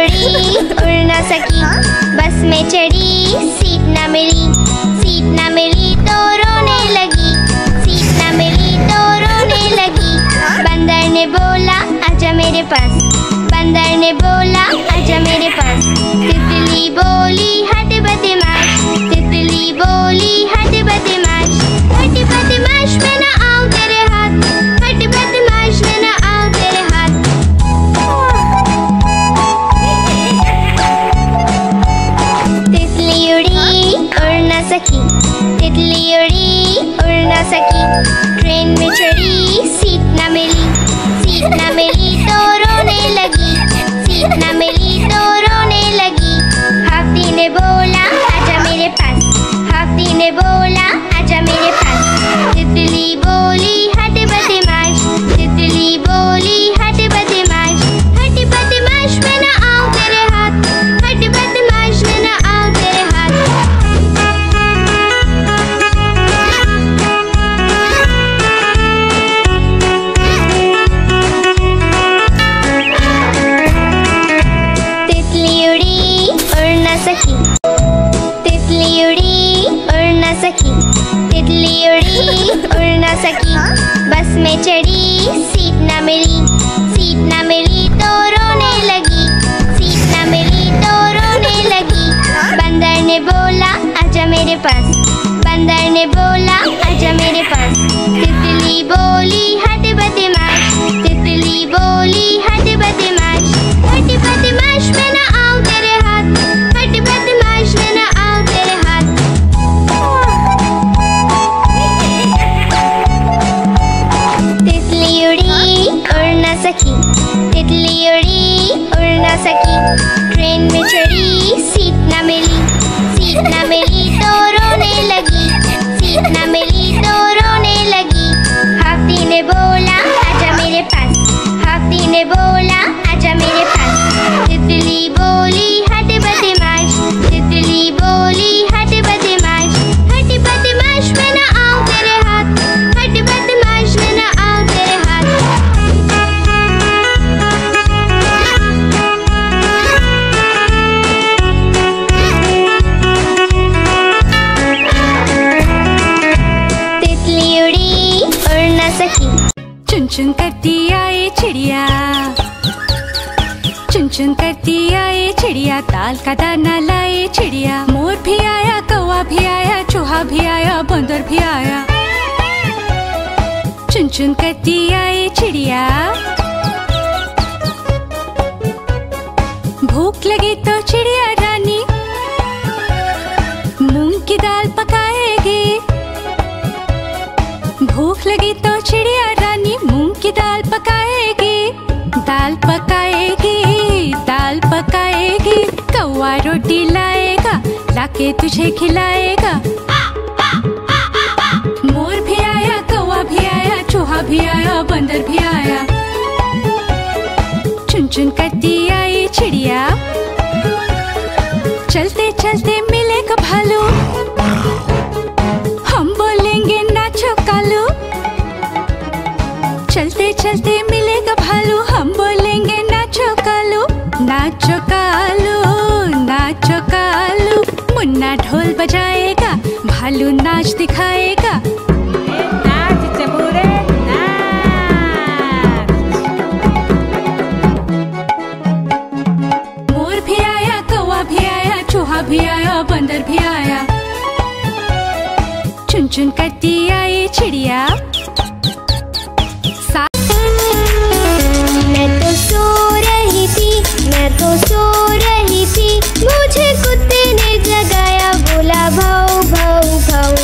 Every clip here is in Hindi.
उड़ी उड़ ना सकी, बस में चढ़ी सीट ना मिली, सीट ना मिली तो रोने लगी, सीट ना मिली तो रोने लगी। बंदर ने बोला आजा मेरे पास, बंदर ने बोला आजा मेरे पास। तितली बोली हट बदमाश, तितली बोली हट बदमाश, हट बदमाश मैं ना आऊं तेरे हाथ, हट बदमाश मैं ना आऊं तेरे हाथ। तितली उड़ी उड़ ना सकी, तितली उड़ी उड़ ना सकी। ट्रेन में चढ़ी सीट ना मिली, सीट ना मिली तो रोने लगी, सीट ना मिली तो रोने लगी। हाथी ने बोला आजा मेरे पास, हाथी ने बोला आजा मेरे पास। तितली बोली हट बदमाश, तितली बोली हट बदमाश, हट बदमाश मैं ना आऊं तेरे हाथ, हट बदमाश मैं ना आऊं तेरे हाथ। तितली उड़ी उड़ ना सकी, तितली उड़ी उड़ ना सकी, तितली उड़ी उड़ ना सकी। बस में चढ़ी सीट ना मिली, सीट ना मिली तो रोने लगी, सीट ना मिली तो रोने लगी। बंदर ने बोला आजा मेरे पास, बंदर ने बोला आजा मेरे पास। तितली बोली हट बदमाश, तितली बोली हट बदमाश, हट बदमाश मैं ना आऊं तेरे हाथ, हट बदमाश मैं ना आऊं तेरे हाथ। तितली उड़ी उड़ ना सकी, तितली उड़ी उड़ ना सकी। ट्रेन में चढ़ी सीट ना मिली, सीट ना मिली तो रोने लगी, सीट ना मिली तो रोने लगी। हाथी ने बोला आजा मेरे पास, हाथी ने बोला आजा मेरे पास। तितली बोली हट बदमाश, तितली बोली हट बदमाश, हट बदमाश मैं ना आऊं तेरे हाथ, हट बदमाश मैं ना आऊं तेरे हाथ। तितली उड़ी उड़ ना सकी। चुन चुन करती आए चिड़िया, चुन चुन करती आए चिड़िया, दाल का दाना लाए चिड़िया। मोर भी आया, कौवा भी आया, चूहा भी आया, बंदर भी आया। चुन चुन करती आए चिड़िया। भूख लगी तो चिड़िया रानी मूंग की दाल पकाएगी, भूख लगी तो चिड़िया रानी मूंग की दाल पकाएगी, दाल पकाएगी, दाल पकाएगी। कौवा रोटी लाएगा, लाके तुझे खिलाएगा। मोर भी आया, कौवा भी आया, चूहा भी आया, बंदर भी आया। चुन चुन करती आई चिड़िया। चलते चलते मिलेगा भालू, हम बोलेंगे नाचो कालू। चलते चलते मिलेगा भालू, हम बोलेंगे नाचो कालू, नाचो कालू, नाचो कालू। मुन्ना ढोल बजाएगा, भालू नाच दिखाएगा। नाच चबूरे नाच। मोर भी आया, कौवा भी आया, चूहा भी आया, बंदर भी आया। चुन चुन करती आई चिड़िया। मैं तो सो रही थी, मैं तो सो रही थी, मुझे कुत्ते ने जगाया, बोला भाऊ भाऊ भाऊ।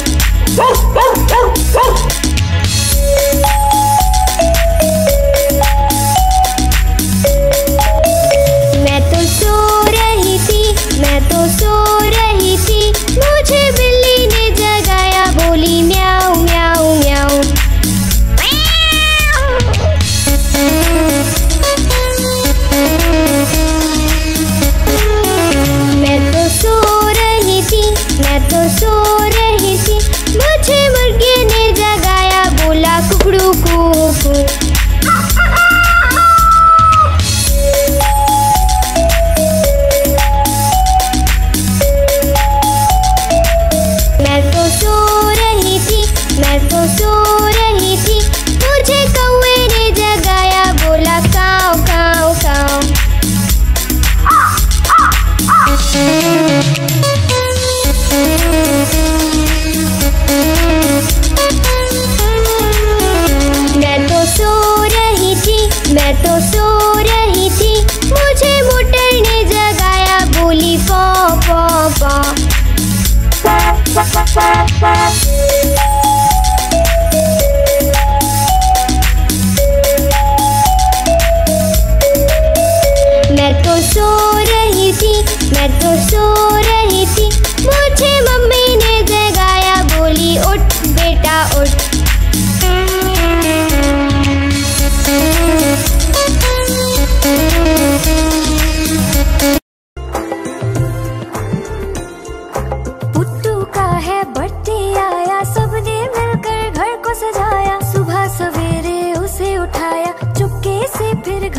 मैं तो सो रही थी, मैं तो सो रही थी, मुझे बिल्ली ने जगाया, बोली म्याऊ म्याऊ म्याऊ।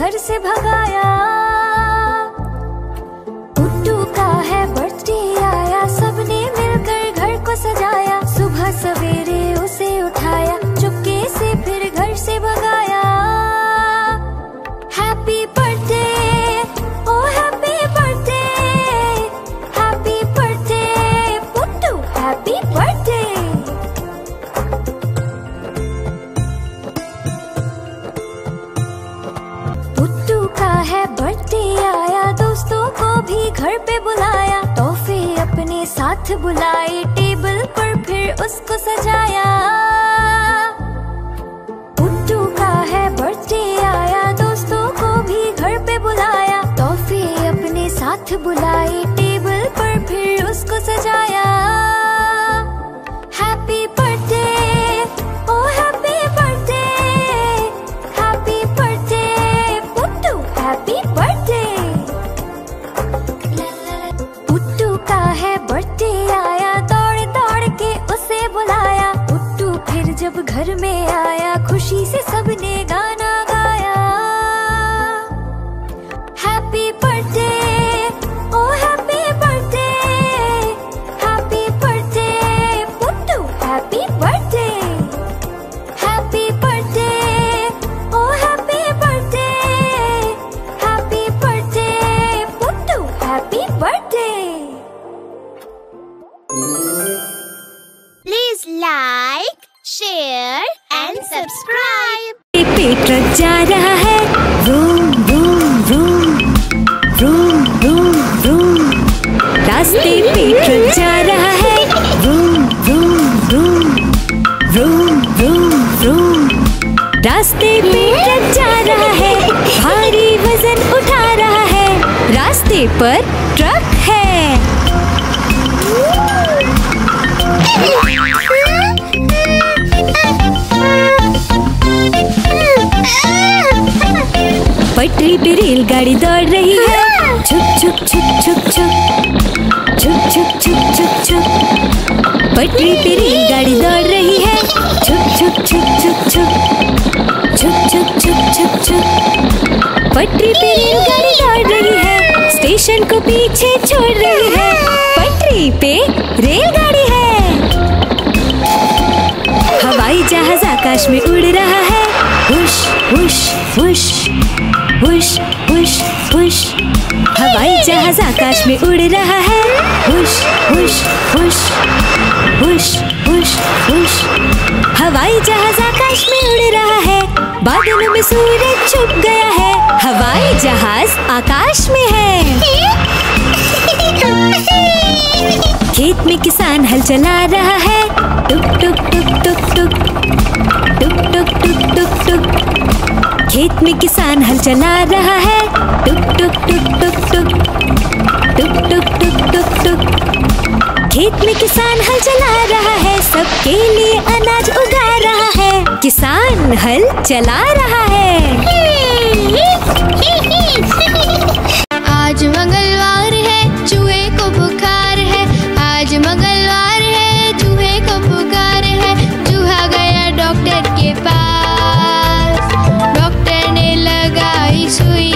घर से भगाया। पुट्टू का है बर्थडे आया, सबने मिलकर घर को सजाया। सुबह सवेरे उसे उठाया, चुपके से फिर घर से भगाया। Happy birthday, oh happy birthday, happy birthday Puttu, happy birthday. Puttu का है बर्थडे आया, दोस्तों को भी घर पे बुलाया। तोहफे अपने साथ बुलाए, टेबल पर फिर उसको सजाया। पुट्टू का है बर्थडे आया, दोस्तों को भी घर पे बुलाया। तोहफे अपने साथ बुलाए, टेबल पर फिर उसको सजाया। Happy birthday, oh happy birthday, happy birthday Puttu, happy birthday. Puttu का है बर्थडे आया, दौड़ दौड़ के उसे बुलाया। पुट्टू फिर जब घर में आया, खुशी से सबने गाना गाया। Happy birthday, oh happy birthday, happy birthday Puttu, happy birthday. Happy birthday, oh happy birthday, happy birthday Puttu, happy birthday. Please like, share and subscribe. पेट ट्रक जा रहा है, रूम रूम रूम, रूम रूम रूम। रास्ते पे ट्रक जा रहा है, रूम रूम रूम, रूम रूम रूम। रास्ते पे ट्रक जा रहा है, भारी वजन उठा रहा है। रास्ते पर ट्रक है। पटरी पे रेलगाड़ी दौड़ रही है, छुक छुक छुक छुक छुक, छुक छुक छुक छुक छुक। पटरी पे रेलगाड़ी दौड़ रही है, छुक छुक छुक छुक छुक, छुक छुक छुक छुक छुक। पटरी पे रेलगाड़ी दौड़ रही है, स्टेशन को पीछे छोड़ रही है। पटरी पे रेलगाड़ी है। हवाई जहाज आकाश में उड़ रहा है, हुश हुश हुश, हुश हुश हुश। हवाई जहाज आकाश में उड़ रहा है, हुश हुश हुश, हुश हुश हुश। हवाई जहाज आकाश में उड़ रहा है, बादलों में सूरज छुप गया है। हवाई जहाज आकाश में है। खेत में किसान हल चला रहा है, टुक टुक टुक टुक टुक, टुक टुक टुक टुक टुक। खेत में किसान हल चला रहा है, टुक टुक टुक टुक टुक, टुक टुक टुक टुक टुक। खेत में किसान हल चला रहा है, सबके लिए अनाज उगा रहा है। किसान हल चला रहा है। आज मंगलवार है, चूहे को बुखार है। आज मंगलवार है, चूहे को बुखार है। चूहा गया डॉक्टर के पास, डॉक्टर ने लगाई सुई।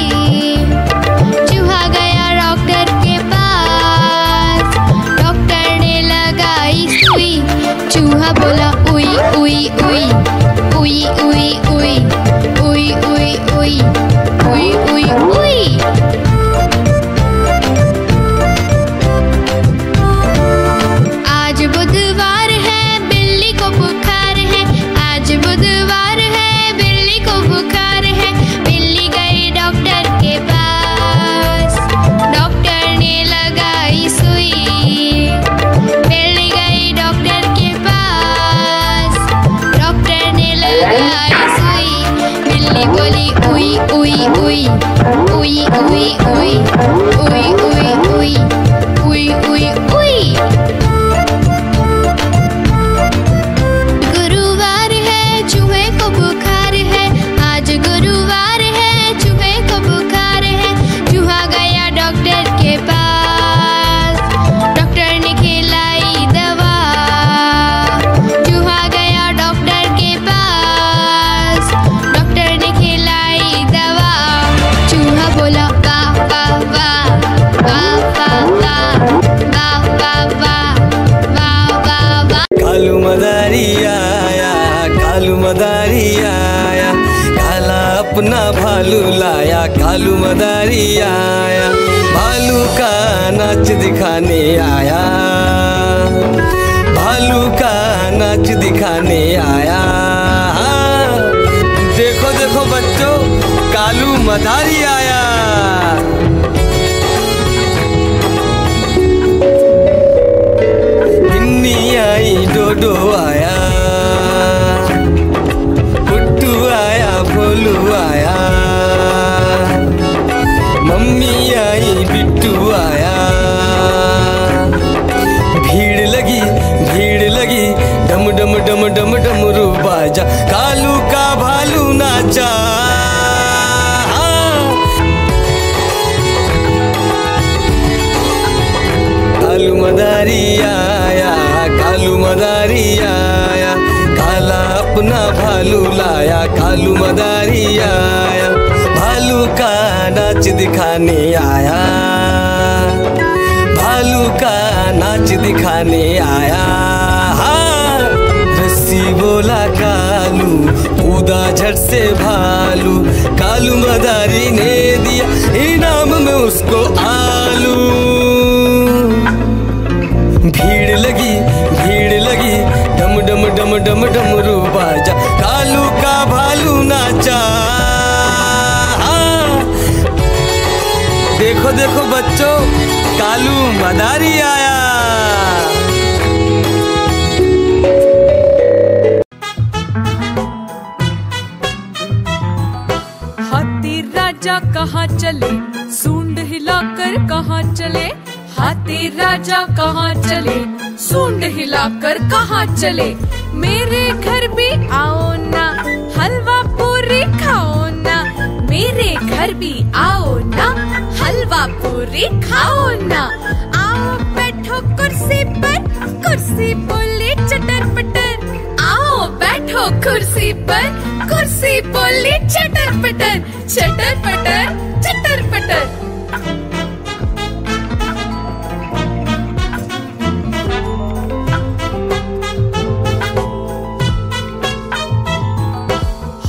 चूहा गया डॉक्टर के पास, डॉक्टर ने लगाई सुई। चूहा बोला उई उई उई, उई उई उई, उई उई उई, उई उई उई। आज बुधवार है, बिल्ली को बुखार है। आज बुधवार है, बिल्ली को बुखार है। बिल्ली गई डॉक्टर के पास, डॉक्टर ने लगाई सुई। बिल्ली गई डॉक्टर के पास, डॉक्टर ने लगाई सुई। बिल्ली बोली उई उई उई, उई उई उई, उई उई उई, उई उई उई। गुरुवार है, चूहे को बुखार है। आज गुरुवार है, चूहे को बुखार है। चूहा गया डॉक्टर के पास, डॉक्टर ने खिलाई दवा। चूहा गया डॉक्टर के पास, डॉक्टर ने खिलाई दवा। अपना भालू लाया, कालू मदारी आया, भालू का नाच दिखाने आया, भालू का नाच दिखाने आया। देखो देखो बच्चों, कालू मदारी आया। गिन्नी आई, डोडो आया, पुट्टू आया, भोलू आया, मम्मी आई, बिट्टू आया। भीड़ लगी, डम डम डम डम डमरू बाजा, कालू का भालू नाचा। कालू मदारी आया, कालू मदारी आया, काला अपना भालू लाया, कालू मदारी आया, भालू का नाच दिखाने आया, भालू का नाच दिखाने आया। रस्सी बोला कालू, कूदा झट से भालू, कालू मदारी ने दिया इनाम में उसको आलू। भीड़ लगी, डम डम डम डम डमरू बाजा, कालू का भालू नाचा। देखो देखो बच्चों, कालू मदारी आया। हाथी राजा कहाँ चले, सूंड हिलाकर कहाँ चले, हाथी राजा कहाँ चले, सूंड हिलाकर कहाँ चले। मेरे घर भी आओ ना, हलवा पूरी खाओ ना, मेरे घर भी आओ ना, हलवा पूरी खाओ ना। आओ बैठो कुर्सी पर, कुर्सी बोली चटर पटर, आओ बैठो कुर्सी पर, कुर्सी बोली चटर पटर, चटर पटर चटर पटर।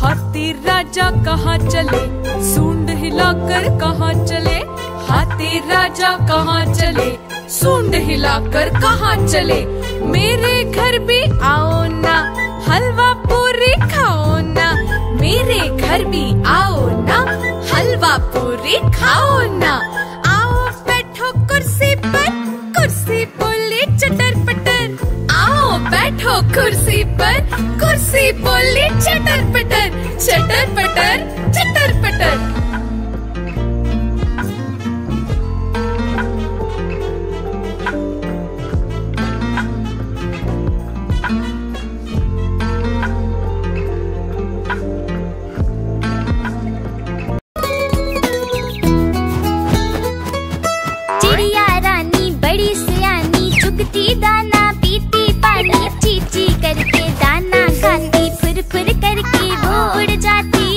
हाथी राजा कहाँ चले, सूंड हिलाकर कहाँ चले, हाथी राजा कहाँ चले, सूंड हिलाकर कहाँ चले। मेरे घर भी आओ ना, हलवा पूरी खाओ ना, मेरे घर भी आओ ना, हलवा पूरी खाओ ना। आओ बैठो कुर्सी पर, कुर्सी बोली चटर पटर, आओ बैठो कुर्सी पर, कुर्सी बोली चटर पटर, चटर पटर चटर पटर। चिड़िया रानी बड़ी सियानी, चुगती दाना पीती पानी, ची ची करके दाना खाती, फुर फुर करके वो उड़ जाती।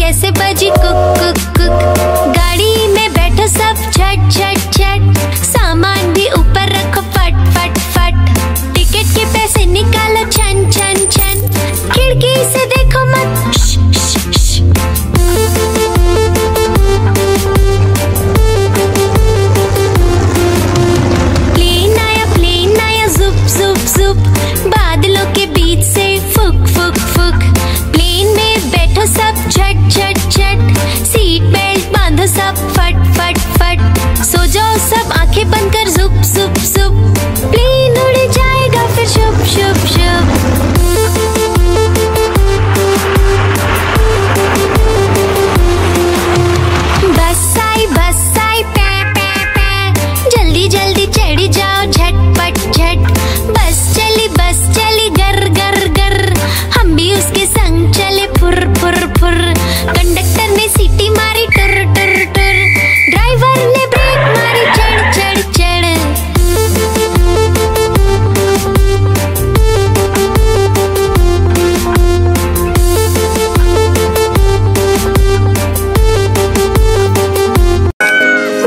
कैसे बजी कुक कुक कुक। गाड़ी में बैठो सब झट झट झट, सामान भी ऊपर रखो फट फट फट। टिकट के पैसे निकालो छन छन छन, खिड़की से देखो मत श, श, श। प्लेन आया जुप जुप जुप, बादलों के बीच से फुक फुक फुक। प्लेन में बैठो सब झट झट झट, सीट बेल्ट बांधो सब फट फट फट। सो जाओ सब आंखें बंद कर जुप जुप जुप, प्लेन उड़ जाएगा फिर शुभ शुभ शुभ। बस आई पे पे पे, जल्दी जल्दी चढ़ी जाओ झटपट झट। बस चली गर गर गर, हम भी उसके संग चले फुर फुर फुर। कंडक्टर ने सीटी मारी टुर टुर टुर, ड्राइवर ने ब्रेक मारी चढ़ चढ़ चढ़।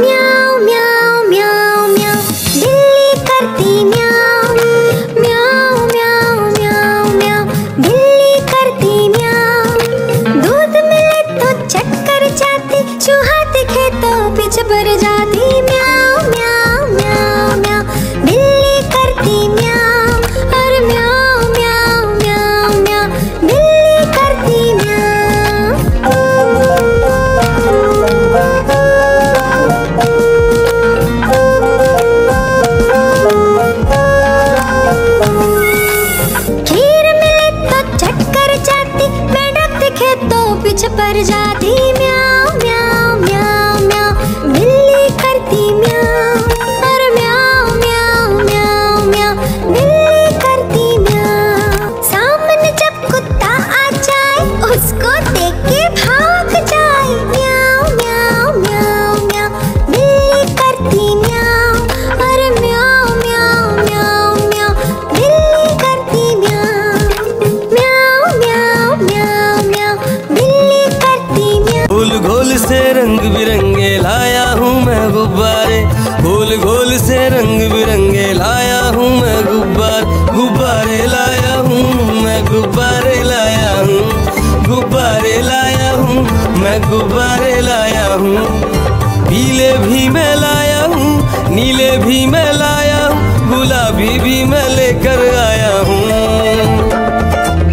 म्याऊ म्याऊ म्याऊ म्याऊ, बिल्ली करती म्याऊ म्याऊ म्याऊ म्याऊ म्याऊ, बिल्ली करती म्याऊ। दूध मिले तो चक्कर जाती, चूहा दिखे तो पीछे पड़ जाती। म्याऊ म्याऊ म्याऊ म्याऊ, बिल्ली करती म्याऊ। और म्याऊ म्याऊ म्याऊ म्याऊ, बिल्ली करती खीर मिले तो चक्कर जाती, मेंढक दिखे तो पीछे पड़ जाती। म्याऊ म्याऊ म्याऊ म्याऊ, बिल्ली करती म्याऊ। और म्याऊ म्याऊ म्याऊ म्याऊ, बिल्ली करती म्याऊ। सामने जब कुत्ता आ जाए, उसको देख के भाग जाए। म्याऊ म्याऊ म्याऊ म्याऊ, बिल्ली करती म्याऊ। और म्याऊ म्याऊ म्याऊ म्याऊ, बिल्ली करती म्याऊ। म्याऊ म्याऊ म्याऊ म्याऊ, बिल्ली करती म्याऊ। गोल गोल से रंग बिरंगे लाया हूँ मैं गुब्बारे, गोल गोल से रंग बिरंगे लाया हूँ मैं गुब्बारे लाया हूँ मैं गुब्बारे लाया हूँ, गुब्बारे लाया हूँ मैं गुब्बारे लाया हूँ। पीले भी मैं लाया हूँ, नीले भी मैं लाया हूँ, गुलाबी भी मैं लेकर आया हूँ।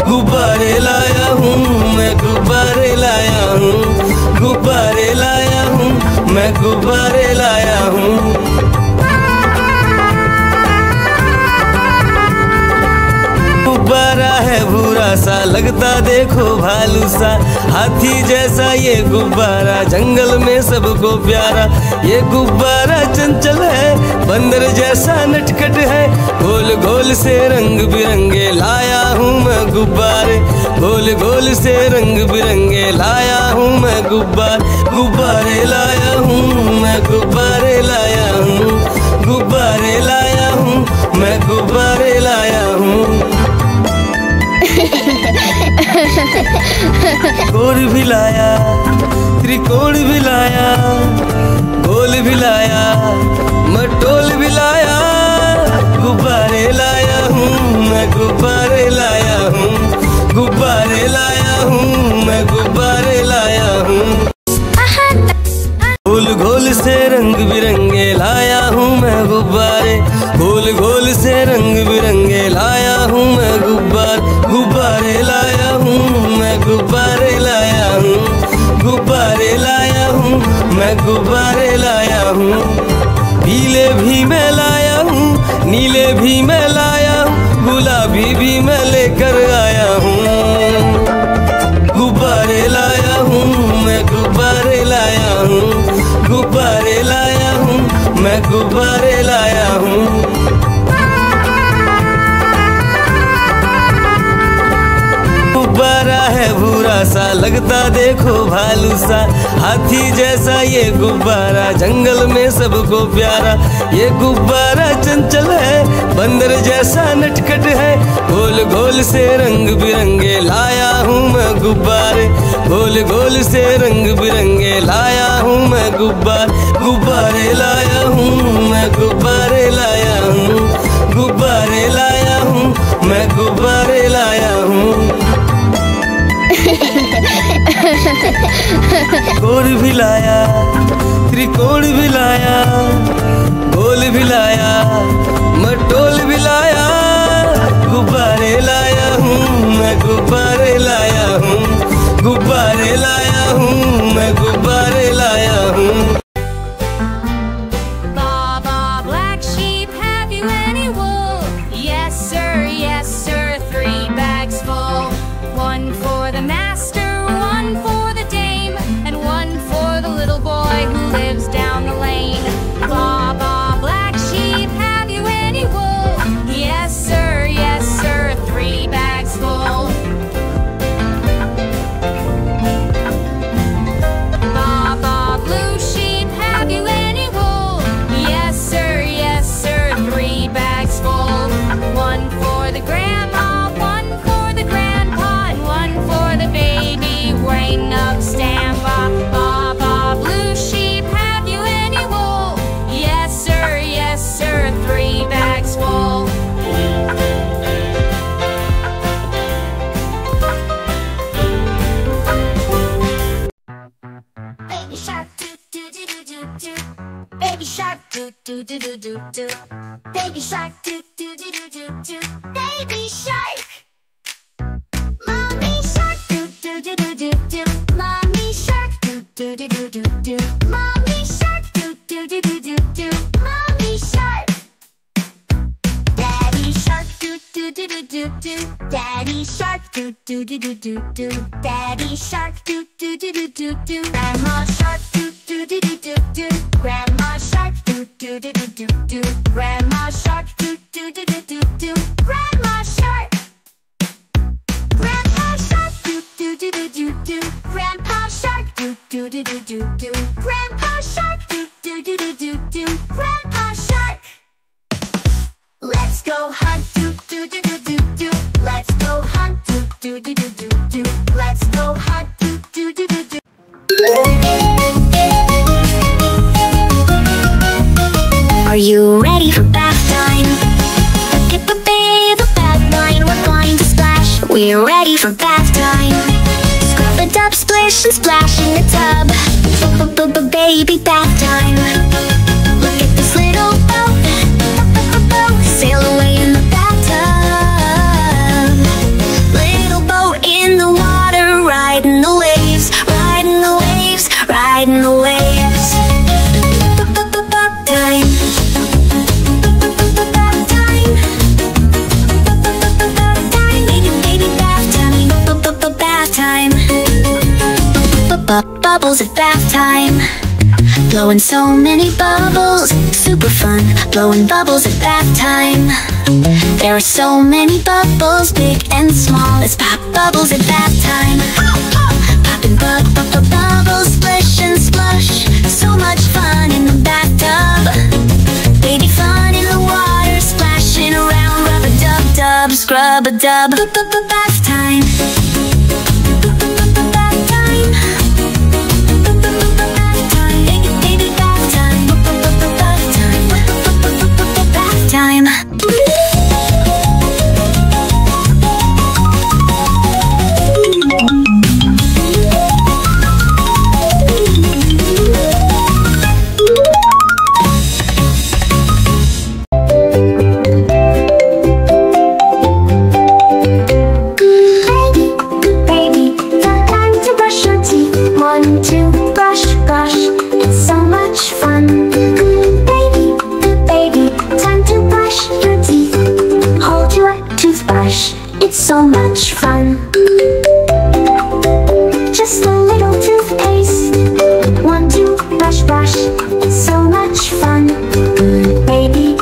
गुब्बारे लाया हूँ मैं गुब्बारे लाया हूँ, गुब्बारे लाया हूँ मैं गुब्बारे लाया हूँ। गुब्बारा है भूरा सा, लगता देखो भालू सा, हाथी जैसा ये गुब्बारा, जंगल में सबको प्यारा। ये गुब्बारा चंचल है, बंदर जैसा नटखट है, गोल गोल से रंग बिरंगे लाया हूँ मैं गुब्बारे, गोल गोल से रंग बिरंगे लाया हूँ मैं गुब्बारे लाया हूँ मैं गुब्बारे लाया हूँ, गुब्बारे लाया हूँ मैं गुब्बारे लाया हूँ। गोल भी लाया, त्रिकोण भी लाया, गोल भी लाया, मटोल भी लाया, गुब्बारे लाया हूँ मैं गुब्बारे लाया हूँ, गुब्बारे लाया हूँ मैं गुब्बारे लाया हूँ। गोल गोल से रंग बिरंगे लाया हूँ मैं गुब्बारे, गोल गोल से रंग बिरंगे लाया हूँ मैं गुब्बारे लाया हूँ मैं गुब्बारे लाया हूँ, गुब्बारे लाया हूँ मैं गुब्बारे लाया हूँ। पीले भी मैं लाया हूँ, नीले भी मैं लाया हूँ, गुलाबी भी मैं लेकर आया हूँ। गुब्बारे लाया हूँ मैं गुब्बारे लाया हूँ, गुब्बारे लाया हूँ मैं गुब्बारे लाया हूँ। गुब्बारा है भूरा बुरा सा लगता देखो भालू सा, हाथी जैसा ये गुब्बारा जंगल में सबको प्यारा। ये गुब्बारा चंचल है, बंदर जैसा नटखट है, गोल गोल से रंग बिरंगे लाया हूँ मैं गुब्बारे, गोल गोल से रंग बिरंगे लाया हूँ मैं गुब्बारे लाया हूँ मैं, गुब्बारे लाया हूँ, गुब्बारे लाया हूँ मैं, गुब्बारे लाया हूँ। गोल भी लाया, त्रिकोण भी लाया, गोल भी लाया, मटोल भी लाया, गुब्बारे लाया हूँ मैं, गुब्बारे लाया हूँ, गुब्बारे लाया हूँ मैं, गुब्बारे लाया हूँ। Baby shark do do do do do do. Baby shark do do do do do do. Baby shark. Mommy shark do do do do do do. Mommy shark do do do do do do. Mommy shark do do do do do do. Mommy shark. Daddy shark do do do do do do. Daddy shark do do do do do do. Daddy shark do do do do do do. Grandma shark do do do do do do. Grandma shark do do do do do do. Grandma shark do do do do do do. Grandma shark. Grandpa shark do do do do do do. Grandpa shark do do do do do do. Grandpa shark do do do do do do. Grandpa shark. Let's go hunt do do do do do do. Let's go hunt do do do do do do. Let's go hunt do do do do do. Are you ready for bath time? Skip a bathe, the bath line, we're going to splash. We're ready for bath time. Scrub a dub, splish and splash in the tub. Baby bath time. Look at this little boat, sail away in the bathtub. Little boat in the water, riding the waves, riding the waves, riding the waves. Bath time. Bath time. Baby bath time. Bath time. Bubbles at bath time. Blowing so many bubbles, super fun. Blowing bubbles at bath time. There are so many bubbles, big and small. Let's pop bubbles at bath time. Popping bubbles, splish and splush. So much fun in the bathtub. Baby fun in the water, splashing around. Rub a dub dub, scrub a dub. Bath time. Bath time. Baby bath time. Bath time. Bath time. It's so much fun. Just a little toothpaste, one toothbrush, brush. It's so much fun. Good baby,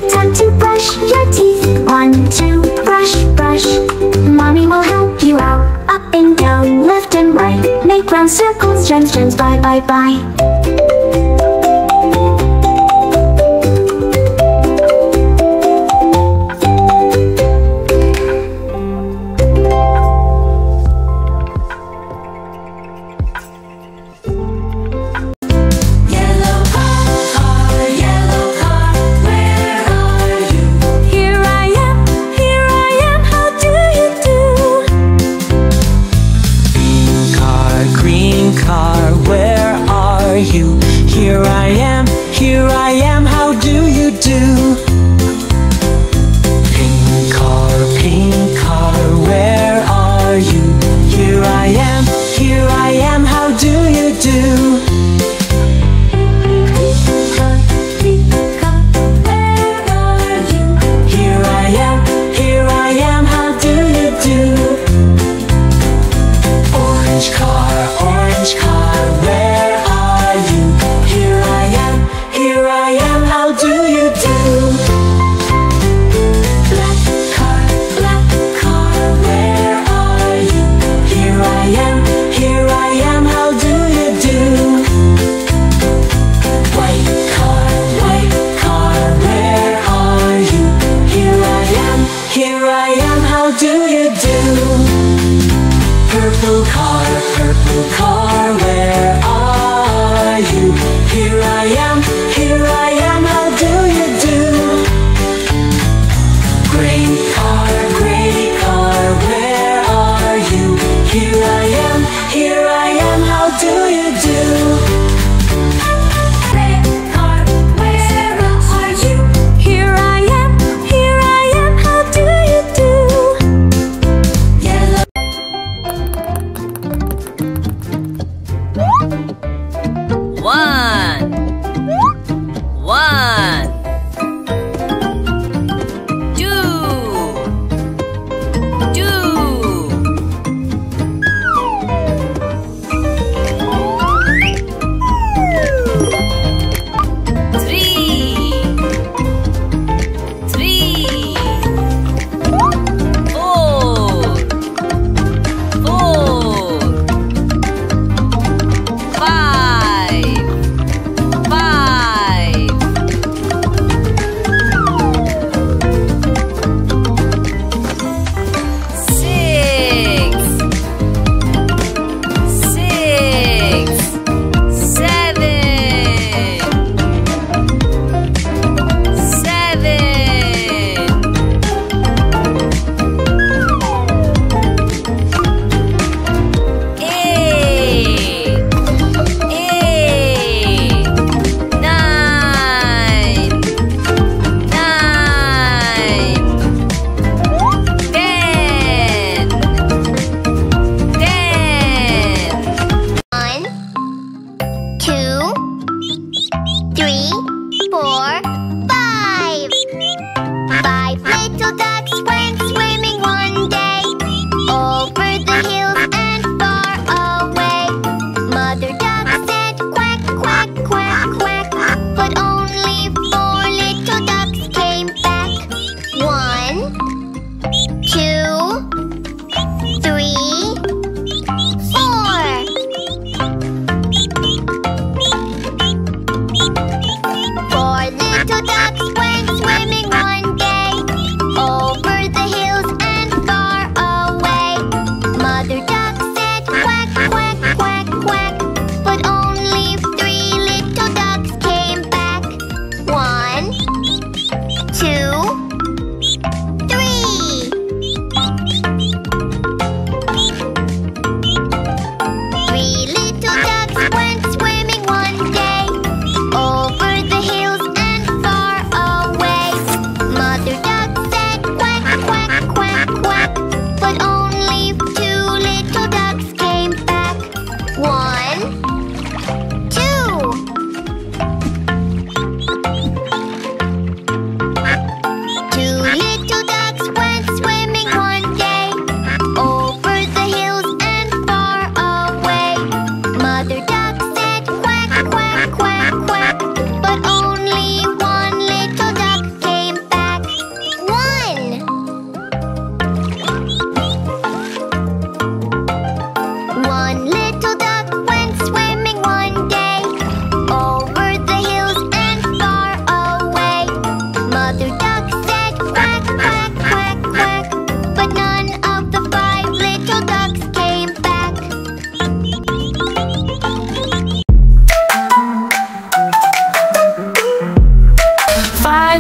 time to brush your teeth. One toothbrush, brush. Mommy will help you out. Up and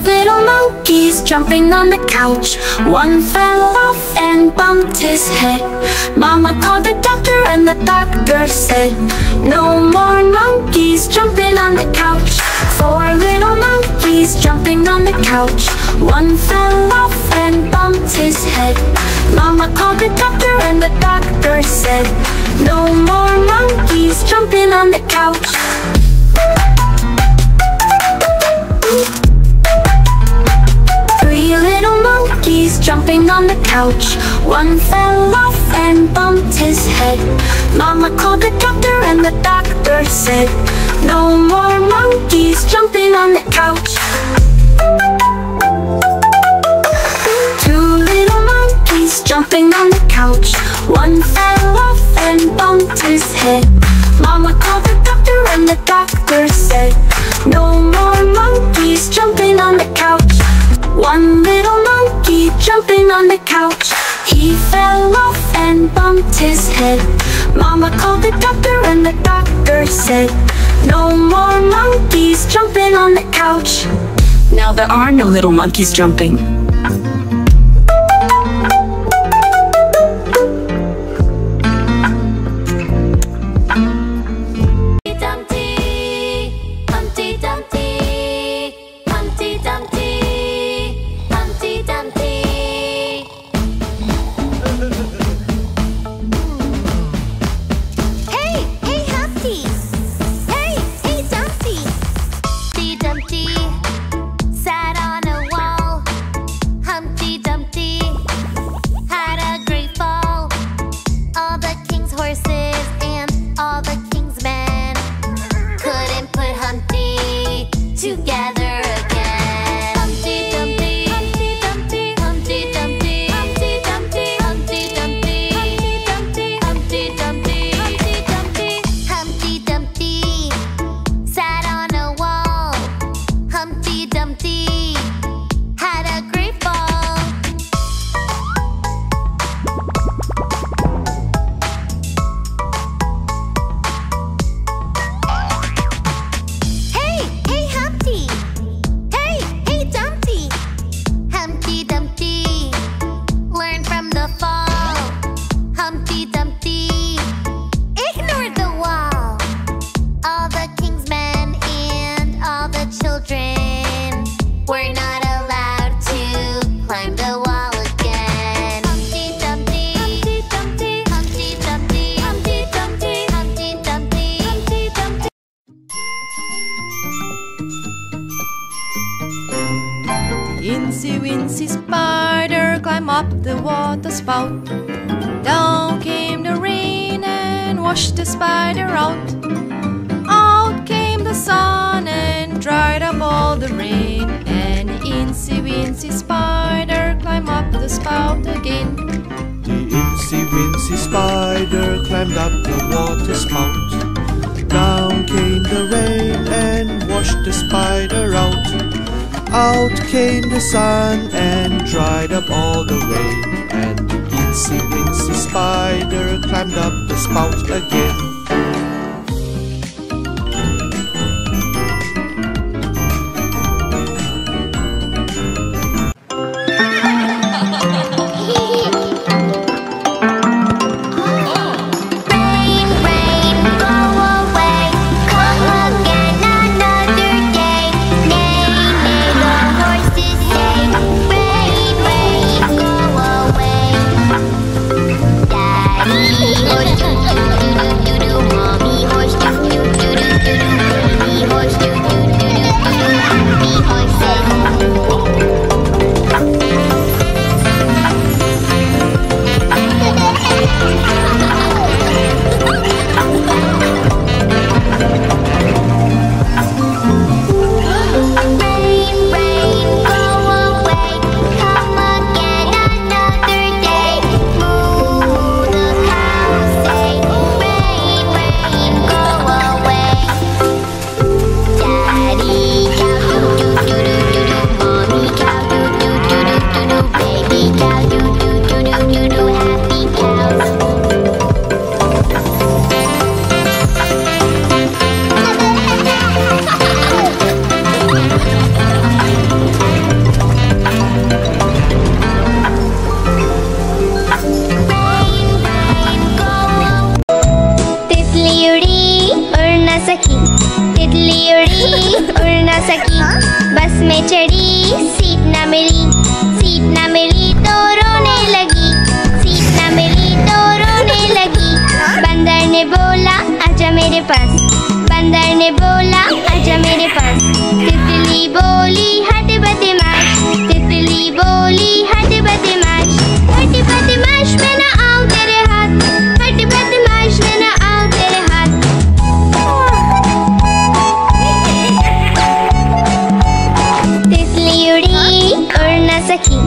little monkeys jumping on the couch. One fell off and bumped his head. Mama called the doctor and the doctor said, no more monkeys jumping on the couch. Four little monkeys jumping on the couch. One fell off and bumped his head. Mama called the doctor and the doctor said, no more monkeys jumping on the couch. Three little monkeys jumping on the couch. One fell off and bumped his head. Mama called the doctor and the doctor said, no more monkeys jumping on the couch. Two little monkeys jumping on the couch. One fell off and bumped his head. Mama called the doctor and the doctor said, no more monkeys jumping on the couch. One little monkey jumping on the couch. He fell off and bumped his head. Mama called the doctor and the doctor said, no more monkeys jumping on the couch. Now there are no little monkeys jumping. Incy-wincy spider climbed up the water spout. Down came the rain and washed the spider out. Out came the sun and dried up all the rain. And the incy-wincy spider climbed up the spout again. The incy-wincy spider climbed up the water spout. Down came the rain and washed the spider out. Out came the sun and dried up all the rain. And the incy-wincy spider climbed up the spout again. Do do do do do do. चढ़ी सीट न मिली, सीट न मिली तो रोने लगी, सीट न मिली तो रोने लगी। बंदर ने बोला आजा मेरे पास, बंदर ने बोला आजा मेरे पास। तितली बोली हट बदमाश, तितली बोली हट बदमाश, हट बदमाश मैं ना आऊं तेरे हाथ, हट बदमाश मैं ना आऊं तेरे हाथ। तितली उड़ी उड़ न सकी,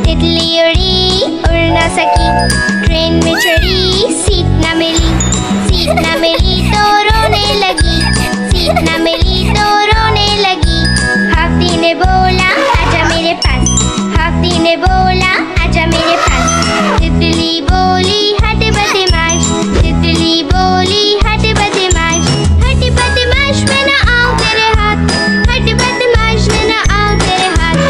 तितली उड़ी उड़ न सकी। ट्रेन में चढ़ी सीट न मिली, सीट न मिली तो रोने लगी, सीट न मिली तो रोने लगी। हाथी ने बोला आजा मेरे पास, हाथी ने बोला आजा मेरे पास। तितली बोली हट बदमाश, तितली बोली हट बदमाश, हट बदमाश मैं ना आऊं तेरे हाथ, हट बदमाश मैं ना आऊं तेरे हाथ।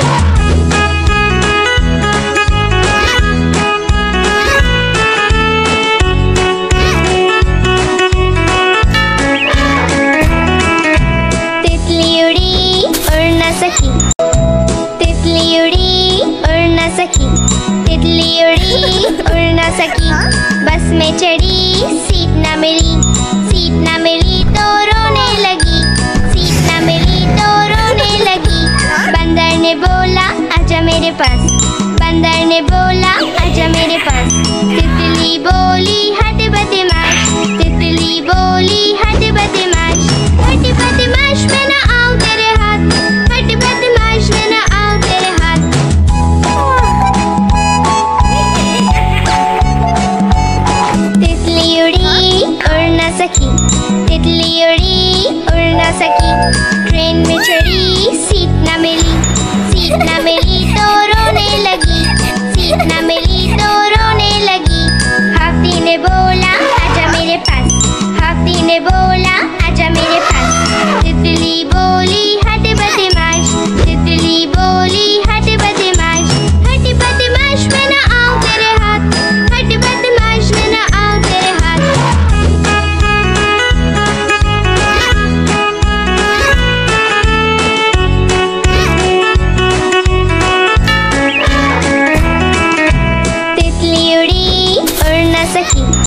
तितली उड़ी उड़ न सकी, तितली उड़ी उड़ न सकी, तितली उड़ी उड़ न सकी। बस में चढ़ी सीट न मिली, सीट न मिली तो रोने लगी, सीट न मिली तो रोने लगी। बंदर ने बोला आजा मेरे पास, बंदर ने बोला आजा मेरे पास। तितली बोली हट बदमाश, तितली बोली